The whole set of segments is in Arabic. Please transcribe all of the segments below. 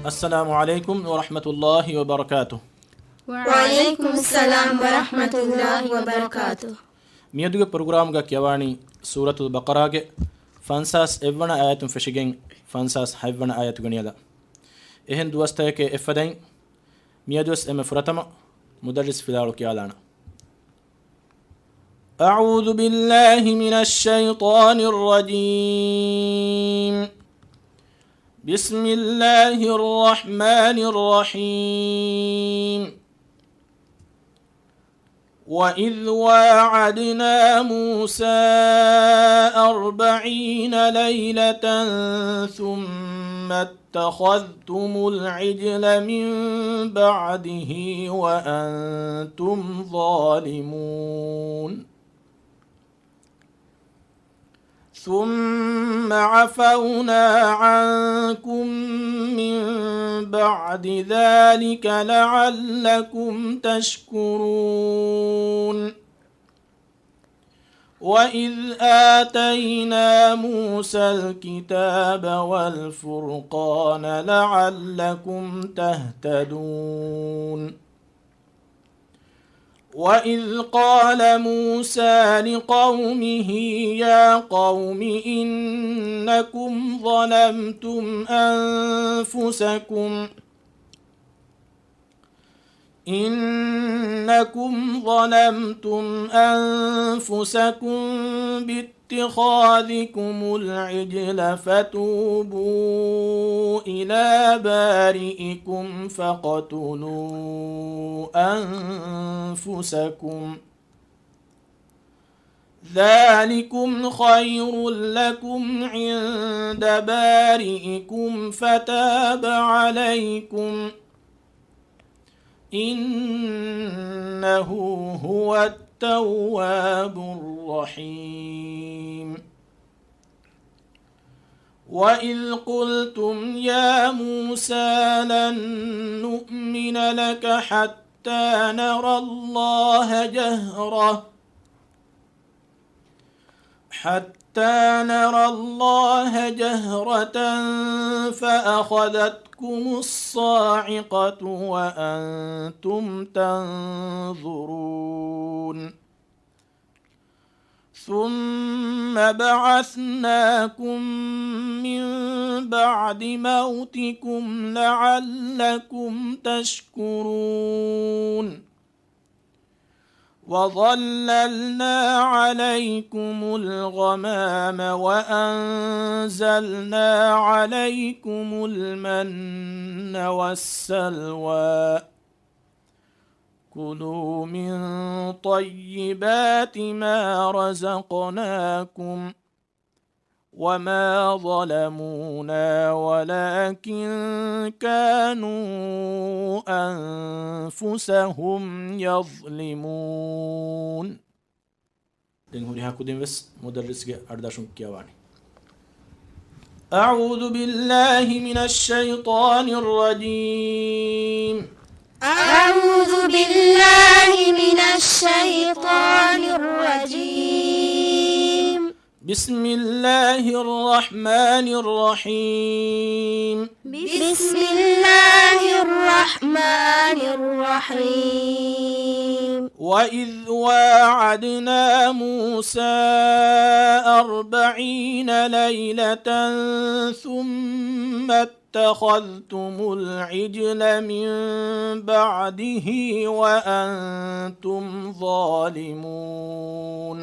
السلام عليكم ورحمة الله وبركاته. وعليكم السلام ورحمة الله وبركاته. ميدوغ پروگرامگا كيواني سورة البقرة فانساس ايوانا آياتون فشيگين فانساس حيوانا آيات غنيادا اهن دوستايك افدين ميدوس ام فرتما مدرس فلالو كيالانا. أعوذ بالله من الشيطان الرجيم. بسم الله الرحمن الرحيم. وإذ واعدنا موسى 40 ليلة ثم اتخذتم العجل من بعده وأنتم ظالمون ثم عفونا عنكم من بعد ذلك لعلكم تشكرون. وإذ آتينا موسى الكتاب والفرقان لعلكم تهتدون. وإذ قال موسى لقومه يا قوم إنكم ظلمتم أنفسكم باتخاذكم العجل فتوبوا إلى بارئكم فاقتلوا أنفسكم ذلكم خير لكم عند بارئكم فتاب عليكم إنه هو التواب الرحيم. وإذ قلتم يا موسى لن نؤمن لك حتى نرى الله جهرة فأخذتكم الصاعقة وأنتم تنظرون ثم بعثناكم من بعد موتكم لعلكم تشكرون. وظللنا عليكم الغمام وأنزلنا عليكم المن والسلوى كلوا من طيبات ما رزقناكم وما ظلمونا ولكن كانوا أنفسهم يظلمون. أعوذ بالله من الشيطان الرجيم. أعوذ بالله من الشيطان الرجيم. بسم الله الرحمن الرحيم. بسم الله الرحمن الرحيم. وإذ واعدنا موسى 40 ليلة ثم اتخذتم العجل من بعده وأنتم ظالمون.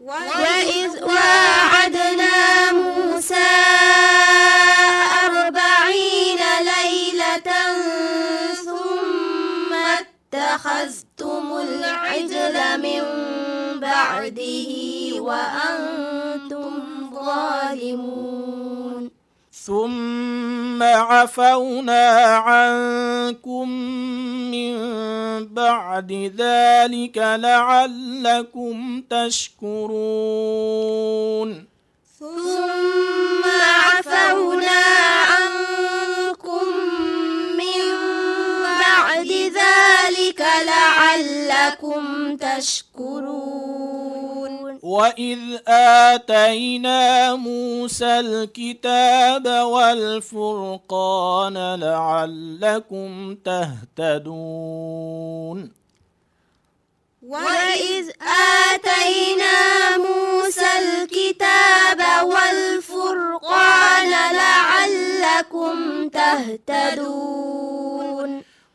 وإذ واعدنا موسى 40 ليلة ثم اتخذتم العجل من بعده وأنتم ظالمون ثم عفونا عنكم من بعد ذلك لعلكم تشكرون. ثم عفونا عنكم من بعد ذلك لعلكم تشكرون. وإذ آتينا موسى الكتاب والفرقان لعلكم تهتدون وإذ آتينا موسى الكتاب والفرقان لعلكم تهتدون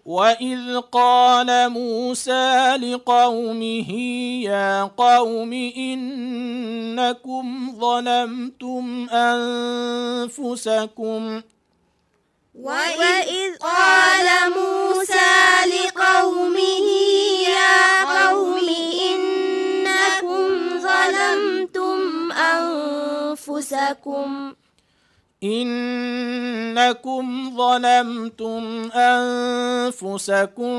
وإذ قال موسى لقومه يا قوم إنكم ظلمتم أنفسكم وإذ قال موسى لقومه يا قوم إنكم ظلمتم أنفسكم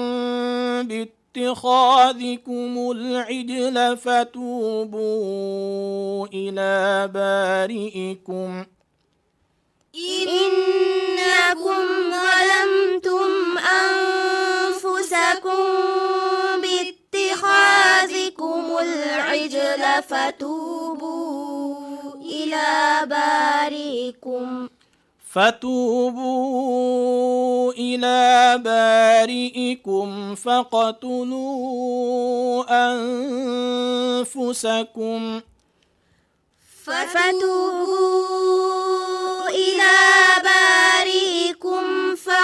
باتخاذكم العجل فتوبوا إلى بارئكم إنكم ظلمتم أنفسكم باتخاذكم العجل فتوبوا إلى بارئكم فاقتلوا أنفسكم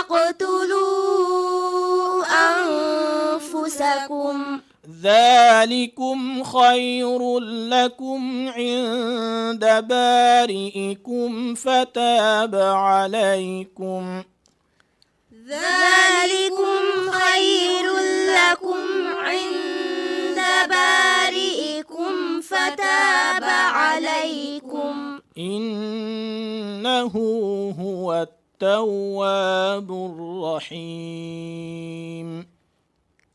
فاقتلوا أنفسكم ذلكم خير لكم عند بارئكم فتاب عليكم ذلكم خير لكم عند بارئكم فتاب عليكم إنه هو التواب الرحيم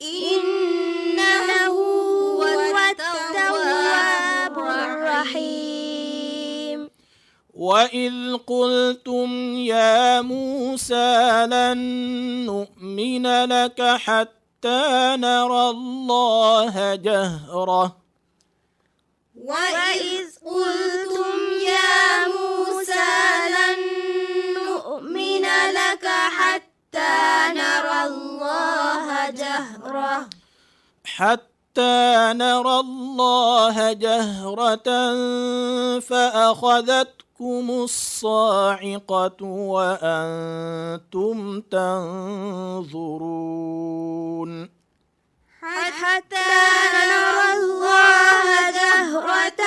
إنه هو التواب الرحيم وإذ قلتم يا موسى لن نؤمن لك حتى نرى الله جهرة وإذ قلتم يا موسى لن نؤمن لك حتى نرى الله جهرة فأخذتكم الصاعقة وأنتم تنظرون حتى نرى الله جهرة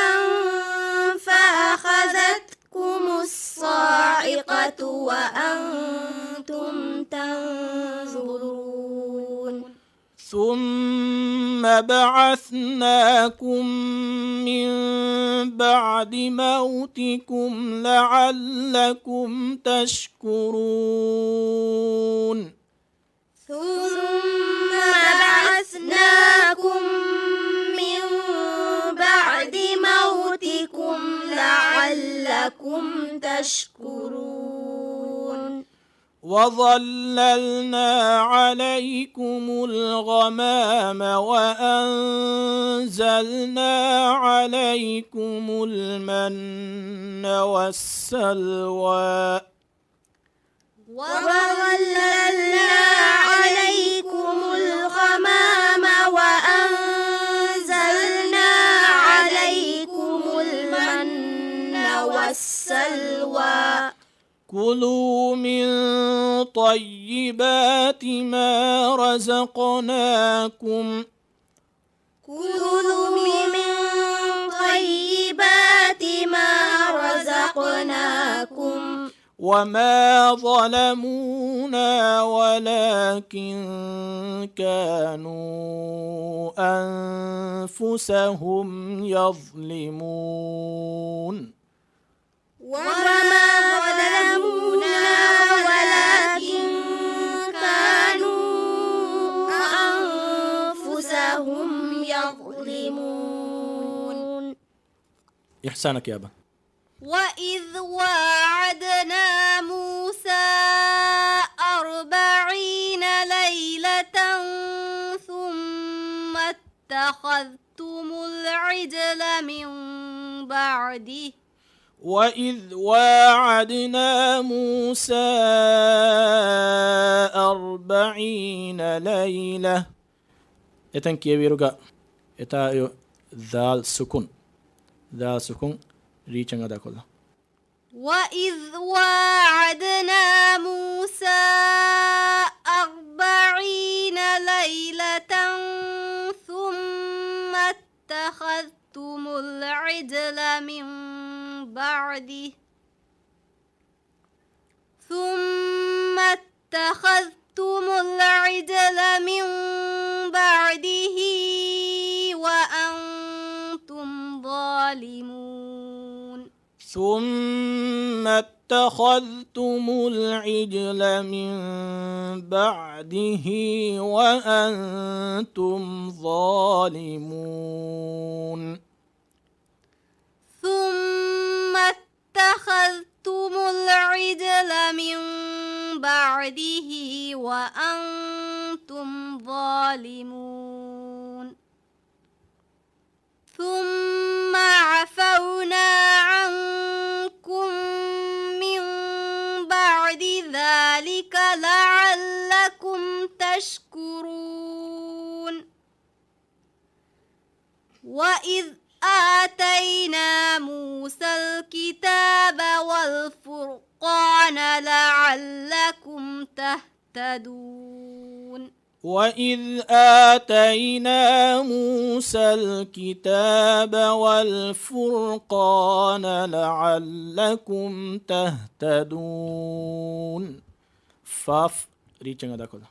فأخذتكم الصاعقة وأنتم تنظرون ثم بعثناكم من بعد موتكم لعلكم تشكرون ثم بعثناكم من بعد موتكم لعلكم تشكرون وظللنا عليكم الغمام وأنزلنا عليكم المن والسلوى وظللنا عليكم الغمام وأنزلنا عليكم المن والسلوى كلوا من طيبات ما رزقناكم وما ظلمونا ولكن كانوا أنفسهم يظلمون وما ظلمونا ولكن كانوا أنفسهم يظلمون. إحسانك يا أبا. وإذ واعدنا موسى 40 ليلة ثم اتخذتم العجل من وإذ واعدنا موسى 40 ليلة إتن كيبيرغا إتا ذال سكون ريچن أدا كله وإذ واعدنا موسى 40 ليلة ثم اتخذتم العجل من بعده وأنتم ظالمون ثم اتخذتم العجل من بعده وأنتم ظالمون ثم اتخذتم العجل من بعده وأنتم ظالمون ثم عفونا عنكم من بعد ذلك لعلكم تشكرون وإذ آتينا موسى الكتاب والفرقان لعلكم تهتدون وإذ آتينا موسى الكتاب والفرقان لعلكم تهتدون فاف ريچن أدا كله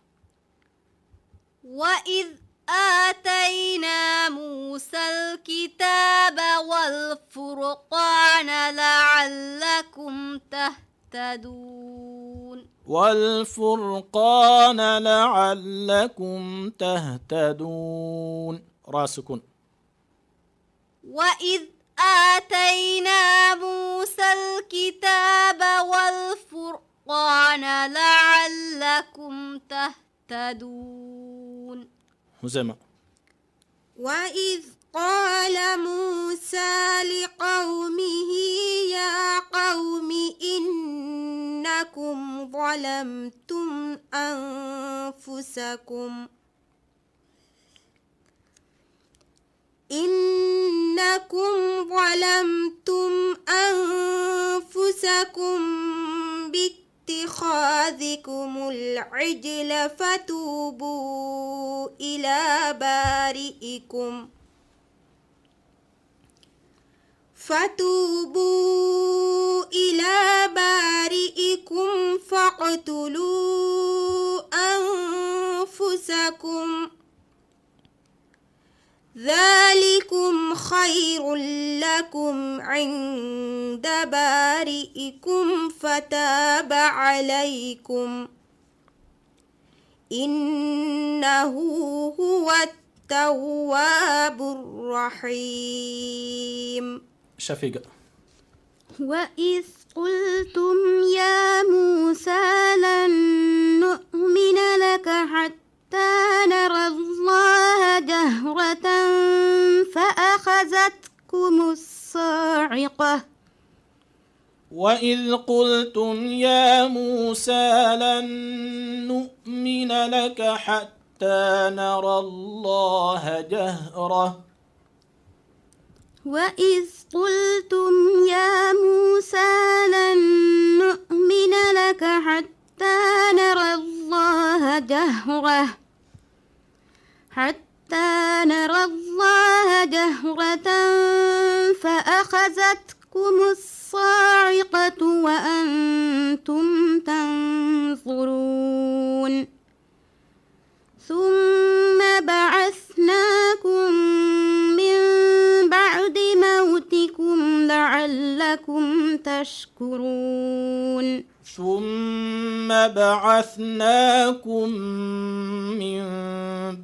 وإذ آتينا موسى الكتاب والفرقان لعلكم تهتدون والفرقان لعلكم تهتدون راسكن وإذ آتينا موسى الكتاب والفرقان لعلكم تهتدون هزيمة وإذ قال موسى لقومه يا قوم إنكم ظلمتم أنفسكم باتخاذكم العجل فتوبوا إلى بارئكم فاقتلوا أنفسكم ذلكم خير لكم عند بارئكم فتاب عليكم إنه هو التواب الرحيم شفيقة وإذ قلتم يا موسى لن نؤمن لك حتى نرى الله جهرة فأخذتكم الصاعقة وإذ قلتم يا موسى لن نؤمن لك حتى نرى الله جهرة وإذ قلتم يا موسى لن نؤمن لك حتى نرى الله جهرة فأخذتكم الصاعقة وأنتم تنظرون ثم بعثناكم من بعد موتكم لعلكم تشكرون ثم بعثناكم من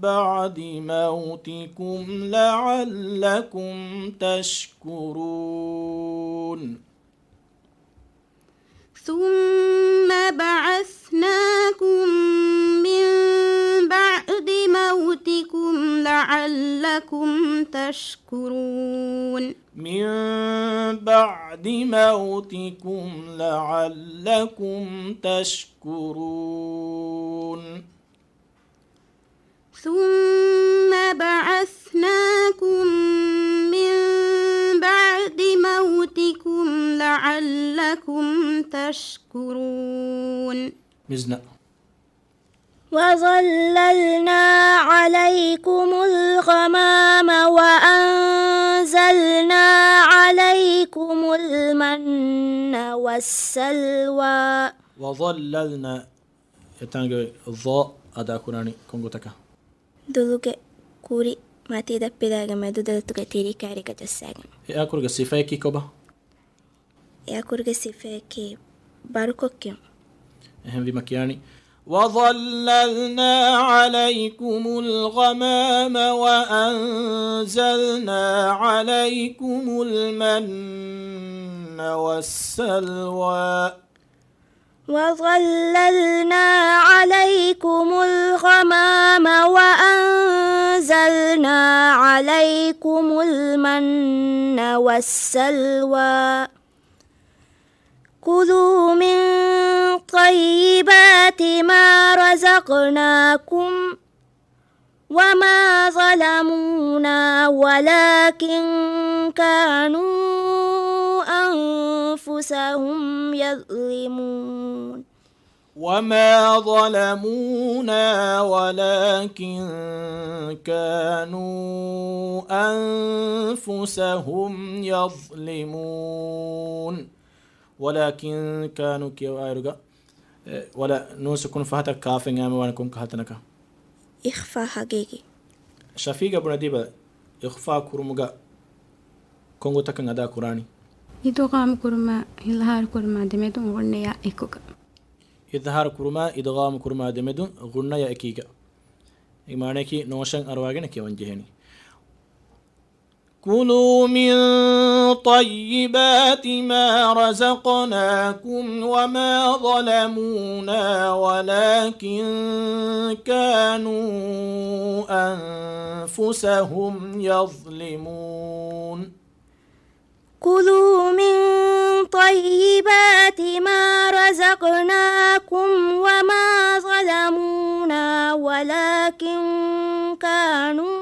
بعد موتكم لعلكم تشكرون ثم بعثناكم من بعد موتكم لعلكم تشكرون من بعد موتكم لعلكم تشكرون ثم بعثناكم من بعد موتكم لعلكم تشكرون مزنا وظللنا عليكم الغمام وأنزلنا عليكم المن والسلوى وظللنا يتانجي الضاء أدا كوراني كونغو تكا دلوغي كوري ماتي دبيداغا مدو دلتوغا تيري كاريكا جساغا يا كورغا صفايكي كوبا يا كورغا صفايكي باركوكيو اهم في مكياني وظللنا عليكم الغمام وأنزلنا عليكم المن والسلوى وظللنا عليكم الغمام وأنزلنا عليكم المن والسلوى كلوا من طيبات ما رزقناكم وما ظلمونا ولكن كانوا أنفسهم يظلمون وما ظلمونا ولكن كانوا أنفسهم يظلمون ولكن كانوا كيو آيرغا ولا نوسكن فهتا كافين آمي وانكم كهتنكا إخفاء حقيقي شفيقة بنديبا إخفاء كرمغا كونغو تكن أدا قراني إدغام كرما إظهار كرما دمدون غنيا إكوكا إظهار كرما إدغام كرما دمدون غنيا إكيكا إيمانه كي نوشن أرواغن كي ونجهني كلوا من طيبات ما رزقناكم وما ظلمونا ولكن كانوا أنفسهم يظلمون كلوا من طيبات ما رزقناكم وما ظلمونا ولكن كانوا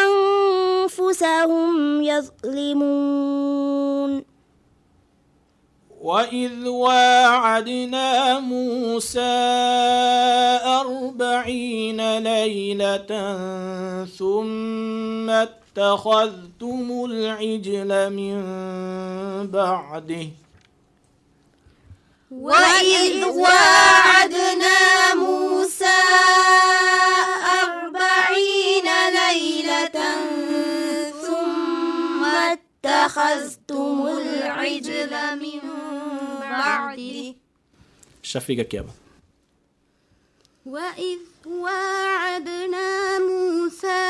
أنفسهم يظلمون وإذ واعدنا موسى 40 ليلة ثم اتخذتم العجل من بعده وإذ واعدنا موسى 40 ليلة ثم اتخذتم العجل من بعده شفيقة كيابا وإذ واعدنا موسى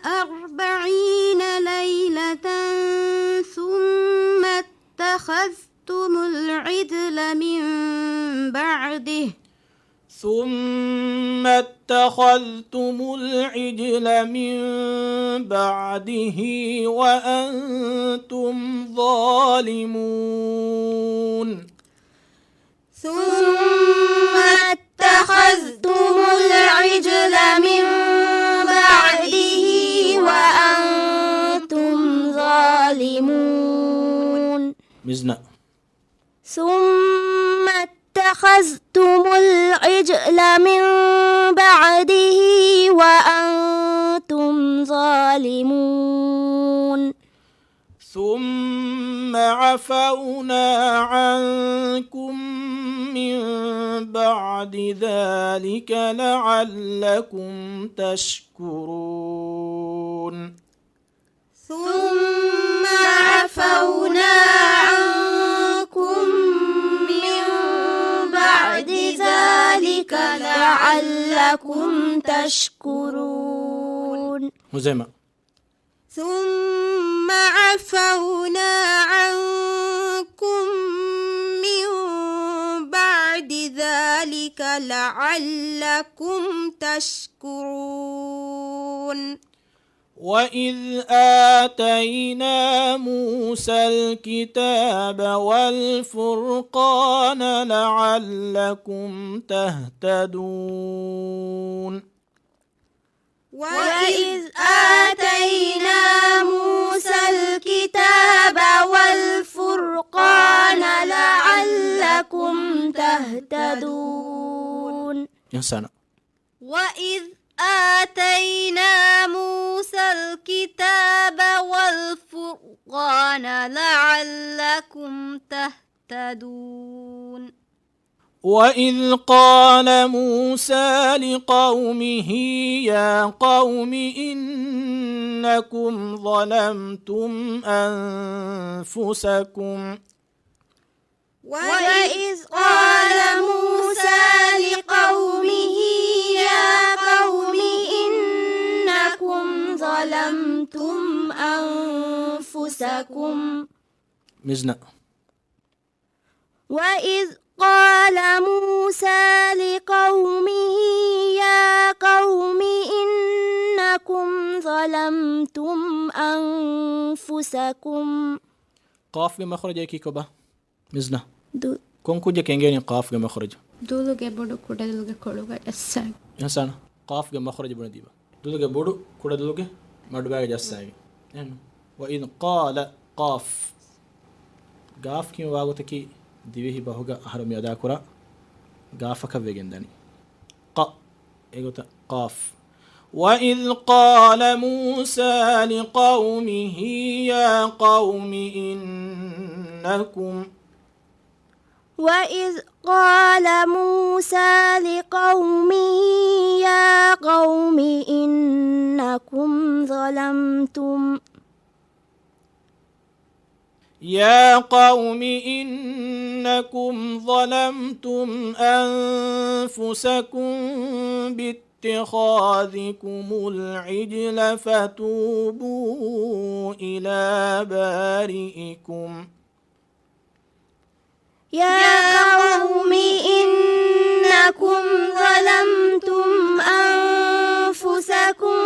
40 ليلة ثم اتخذتم العجل من بعده وأنتم ظالمون ثم اتخذتم العجل من بعده وأنتم ظالمون مزنا ثم اتخذتم العجل من بعده وأنتم ظالمون ثم عفونا عنكم من بعد ذلك لعلكم تشكرون ثم عفونا عنكم من بعد ذلك لعلكم تشكرون مزيمة ثم عفونا عنكم من بعد ذلك لعلكم تشكرون وإذ آتينا موسى الكتاب والفرقان لعلكم تهتدون وإذ آتينا موسى الكتاب والفرقان لعلكم تهتدون إنسان وإذ آتينا موسى الكتاب والفرقان لعلكم تهتدون وإذ قال موسى لقومه يا قوم إنكم ظلمتم أنفسكم وإذ قال موسى لقومه يا قوم إنكم ظلمتم أنفسكم مزنا وإذ قال موسى لقومه يا قوم إنكم ظلمتم أنفسكم قاف مخرج كي كوبا مزنا دو كون كوجا كينغيني قاف مخرج دولوگه بودو كودلوگه كودوگه دساگ إنسان قاف مخرج بنا ديبا دولوگه بودو كودا دولوگه مدباگ جساگي وإذ قال قاف قاف كي واغوتكي ديوه بهوغا أحرم يدا كورا قافك ويجندني ق إيغوتا قاف وإذ قال موسى لقومه يا قوم إنكم وإذ قال موسى لقومه يا قوم إنكم ظلمتم يا قوم إنكم ظلمتم أنفسكم باتخاذكم العجل فتوبوا إلى بارئكم يا قوم إنكم ظلمتم أنفسكم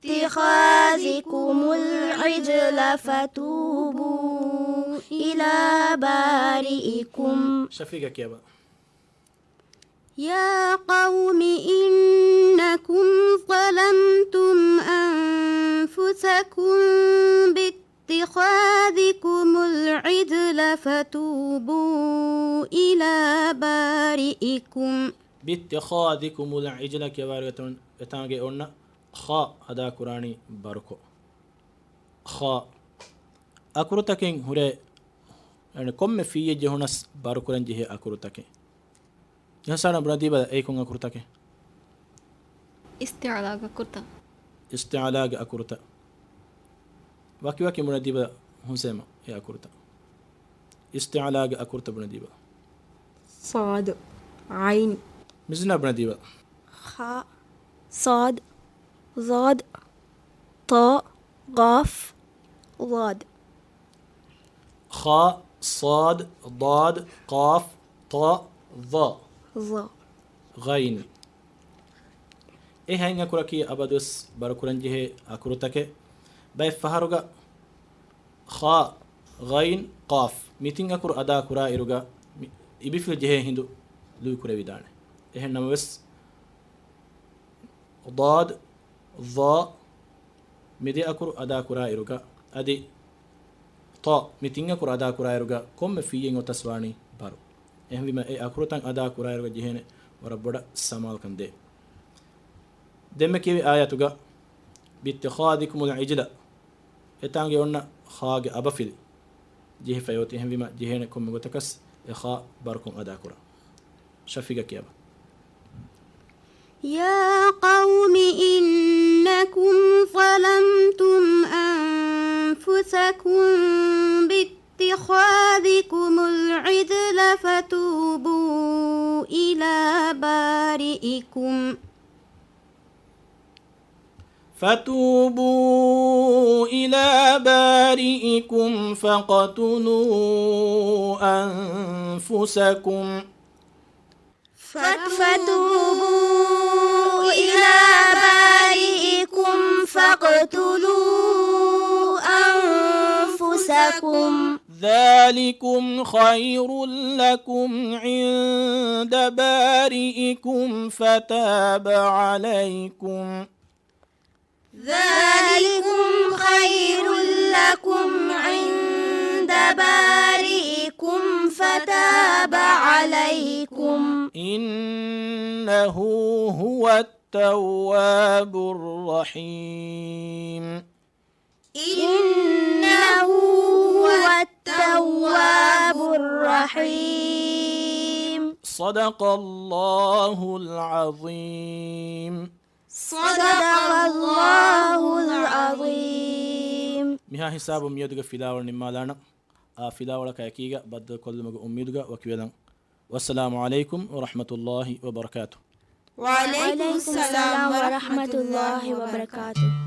باتخاذكم العجل فتوبوا إلى بارئكم شفيقك يا با يا قوم إنكم ظلمتم أنفسكم باتخاذكم العجل فتوبوا إلى بارئكم باتخاذكم العجل كبارة يتانجي أولنا خا هذا قراني باركو خا أكرتكين هره يعني كم في جهونس باركورن جه أكرتكين يهسانا برادي بدا أيكون أكرتكين استعلاغ كرتا استعلاء أكرتا واكي واكي برادي بدا هنسيما يا أكرتا استعلاء أكرتا برادي بدا صاد عين مزنا برادي بدا خاء صاد ضاد طاء قاف ضاد خاء صاد ضاد قاف طاء ظاء ظا غين إيه هاي نكوركي أبدوس باركورنجه أكروتك باي فهرجا خاء غين قاف ميتين أكور أدا كورا إيروجا يبيفل جه هندو لوي كورا بيدانه إيه نموس ضاد ظاء مدي أكور أدا كورا إيروجا أدي طاء ميتين أكور أدا كورا إيروجا كم في ينو تسواني بارو إيه بما إيه أكروتان أدا كورا إيروجا جهنه وربنا سمال كنده دمك يبي آياتك باتخاذكم العجلة إتانجي قلنا خاج أبفل جه فيوتي هم بما جهنكم مغتكس إخاء باركم أداكرا شفيقك يابا يا قوم إنكم ظلمتم أنفسكم باتخاذكم العجل فتوبوا إلى بارئكم فتوبوا إلى بارئكم فاقتلوا أنفسكم فتوبوا إلى بارئكم فاقتلوا أنفسكم ذلكم خير لكم عند بارئكم فتاب عليكم ذلكم خير لكم عند بارئكم فتاب عليكم إنه هو التواب الرحيم إنه هو التواب الرحيم صدق الله العظيم صدق الله العظيم මිහා හිසාබු මියදුග ෆිදාවල නිම්මාලාන ෆිදාවල කයකීග බද්ද කොල්ලමග උම්මිදුග වකිවෙලන් වස්සලාමු අලයිකුම් වරහ්මතුල්ලාහි වබරකාතුහ් وعليكم السلام ورحمة الله وبركاته